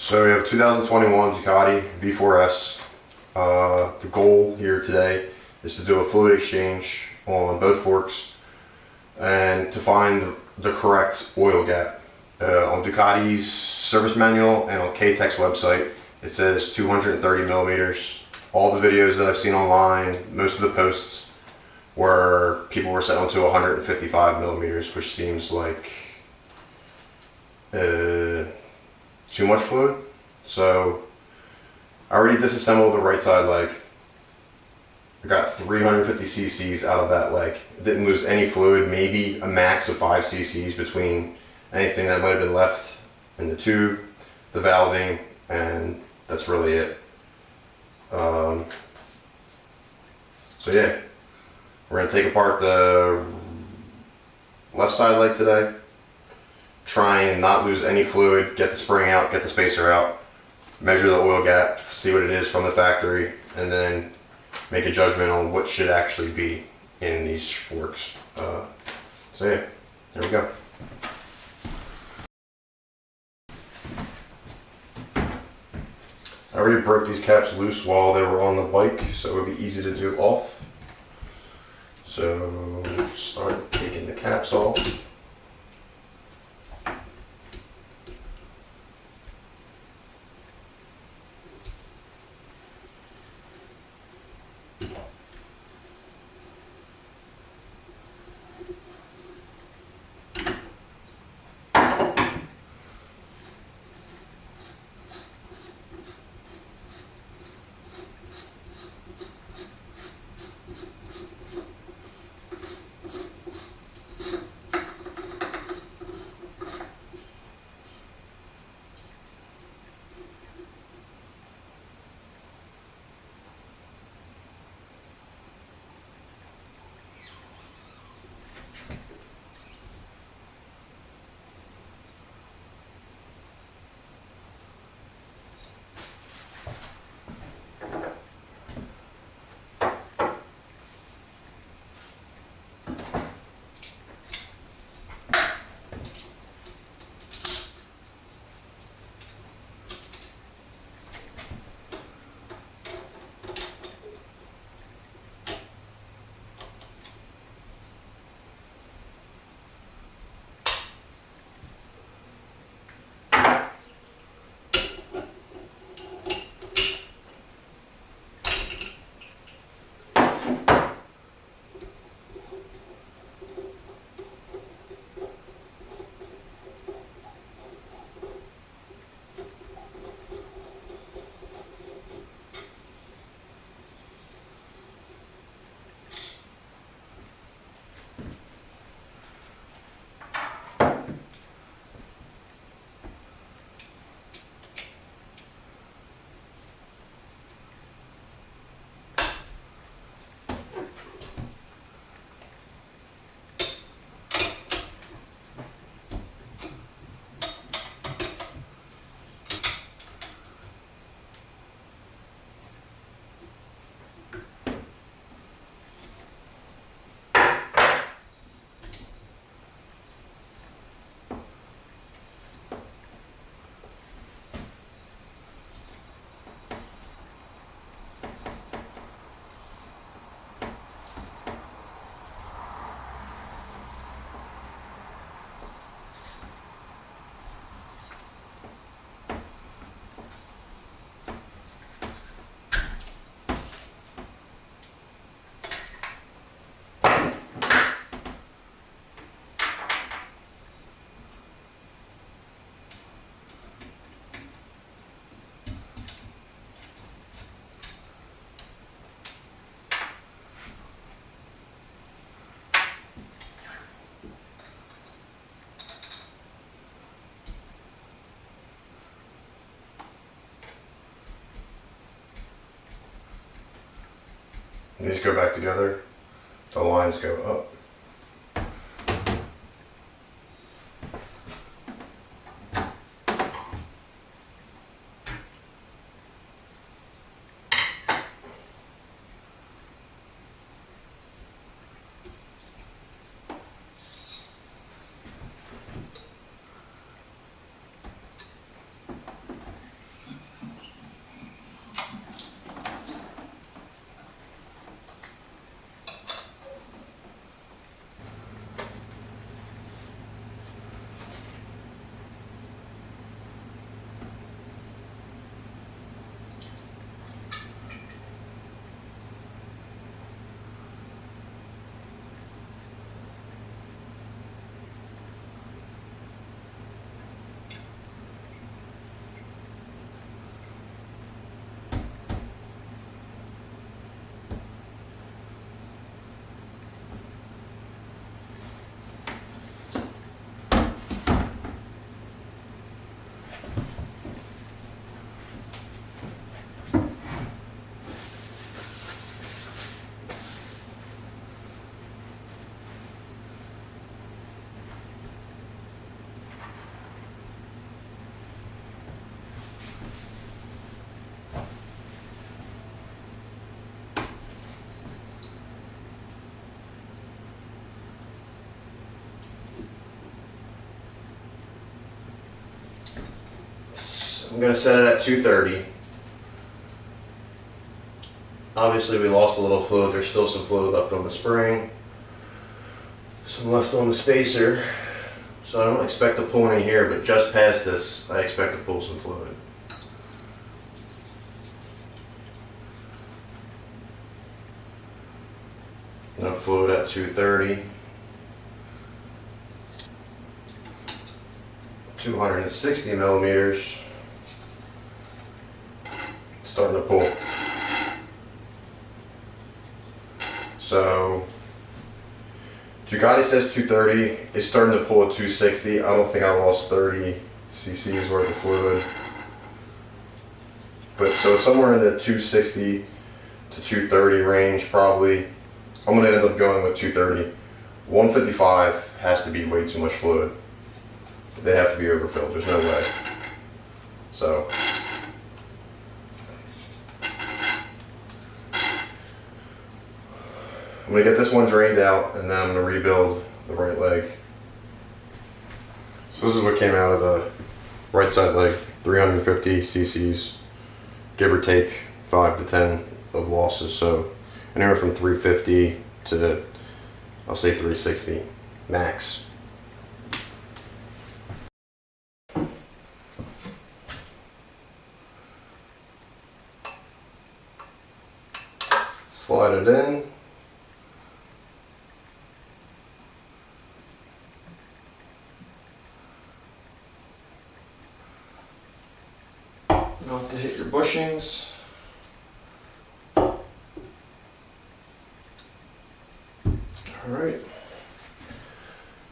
So we have 2021 Ducati V4S. The goal here today is to do a fluid exchange on both forks and to find the correct oil gap. On Ducati's service manual and on EcoTec's website, it says 230 millimeters. All the videos that I've seen online, most of the posts where people were set onto 155 millimeters, which seems like too much fluid. So I already disassembled the right side leg. I got 350 cc's out of that leg. Didn't lose any fluid, maybe a max of 5 cc's between anything that might have been left in the tube, the valving, and that's really it. So yeah, we're gonna take apart the left side leg today, try and not lose any fluid, get the spring out, get the spacer out, measure the oil gap, see what it is from the factory, and then make a judgment on what should actually be in these forks. So yeah, there we go. I already broke these caps loose while they were on the bike, so it would be easy to do off. So start taking the caps off. These go back together, the lines go up. I'm going to set it at 230. Obviously we lost a little fluid. There's still some fluid left on the spring, some left on the spacer. So I don't expect to pull any here, but just past this I expect to pull some fluid. No fluid at 230. 260 millimeters. Starting to pull. So Ducati says 230. It's starting to pull at 260. I don't think I lost 30 cc's worth of fluid. But so somewhere in the 260 to 230 range probably. I'm going to end up going with 230. 155 has to be way too much fluid. They have to be overfilled. There's no way. So I'm going to get this one drained out and then I'm going to rebuild the right leg. So this is what came out of the right side leg. 350 cc's, give or take 5 to 10 of losses. So anywhere from 350 to, I'll say 360 max. Slide it in. Not to hit your bushings. Alright.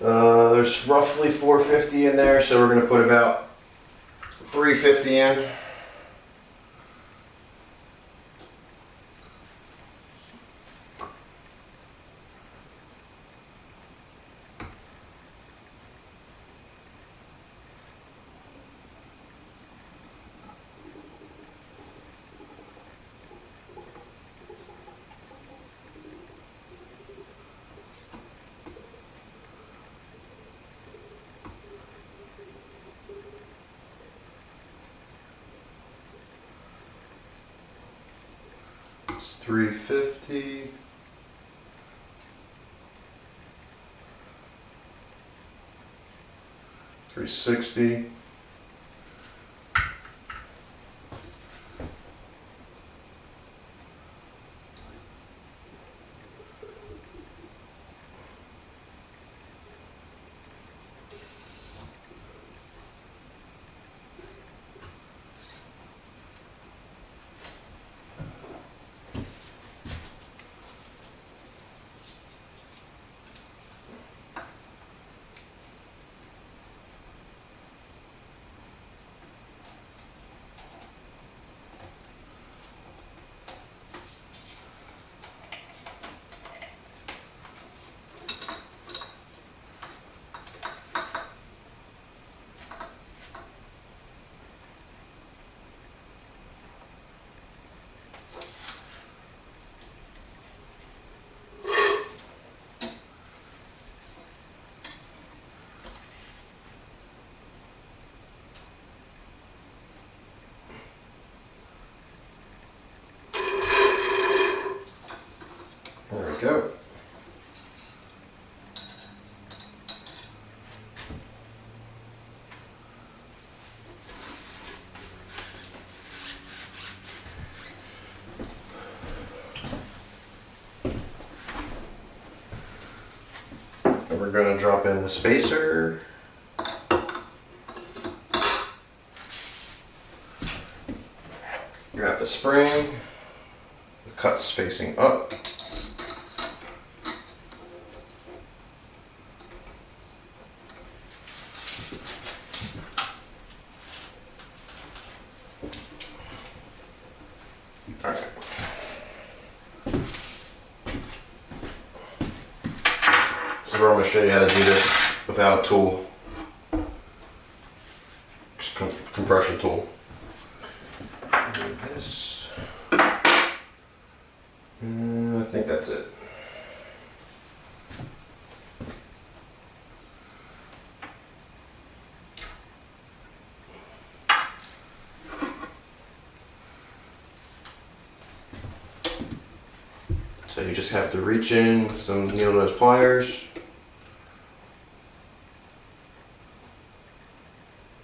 There's roughly 450 in there, so we're going to put about 350 in. It's 350. $360. There we go. And we're going to drop in the spacer. You have the spring, the cut's facing up. Alright. So we're going to show you how to do this without a tool. Just compression tool. Do this. I think that's it. So you just have to reach in with some needle nose pliers,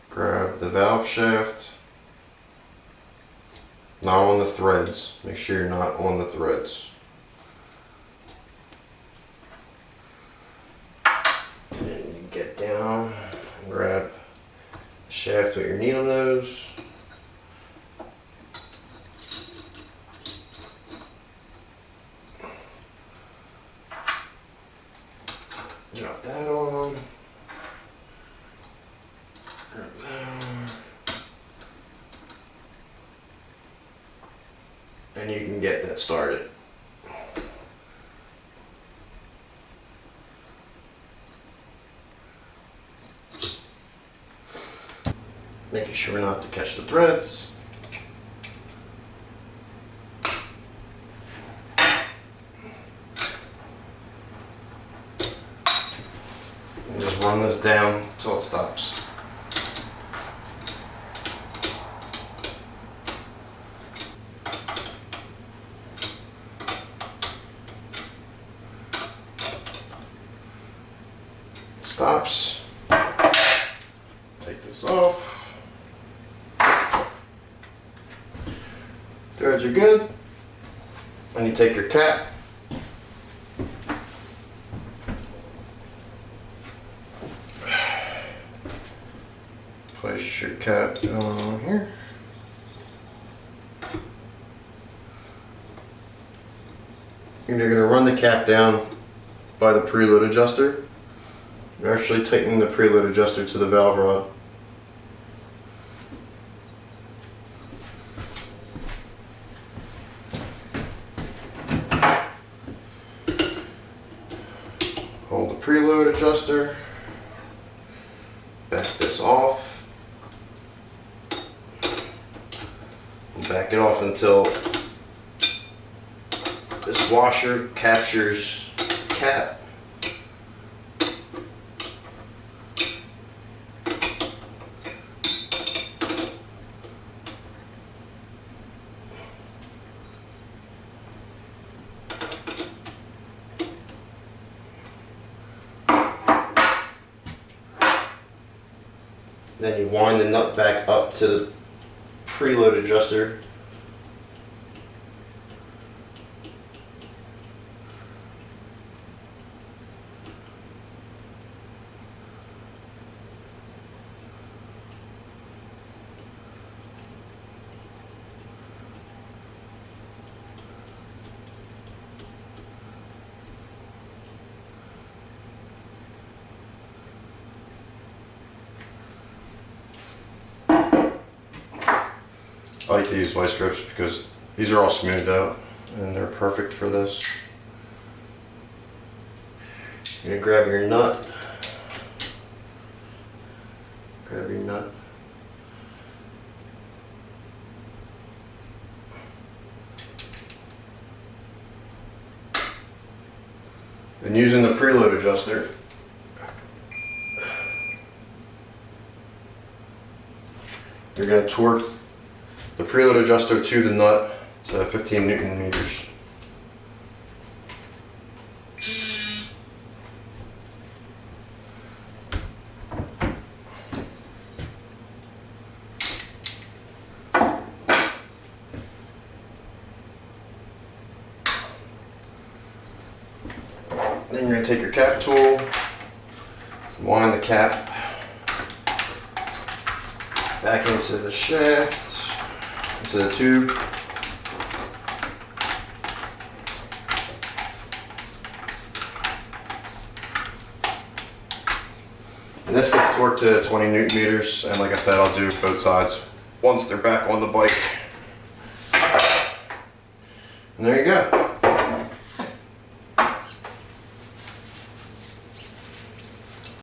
grab the valve shaft, not on the threads, make sure you're not on the threads. And then you get down and grab the shaft with your needle nose. Drop that on. Drop that on. And you can get that started. Making sure not to catch the threads. And just run this down until it stops. Stops. Take this off. Threads are good. And you take your cap. Place your cap on here. And you're going to run the cap down by the preload adjuster. You're actually tightening the preload adjuster to the valve rod. Hold the preload adjuster. Back this off. And back it off until this washer captures cap. Then you wind the nut back up to the preload adjuster. I like to use vice grips because these are all smoothed out and they're perfect for this. You're going to grab your nut. Grab your nut. And using the preload adjuster, you're going to torque the preload adjuster to the nut to 15 Newton meters. Then you're going to take your cap tool, wind the cap back into the shaft, into the tube. And this gets torqued to 20 Newton meters, and like I said, I'll do both sides once they're back on the bike. And there you go.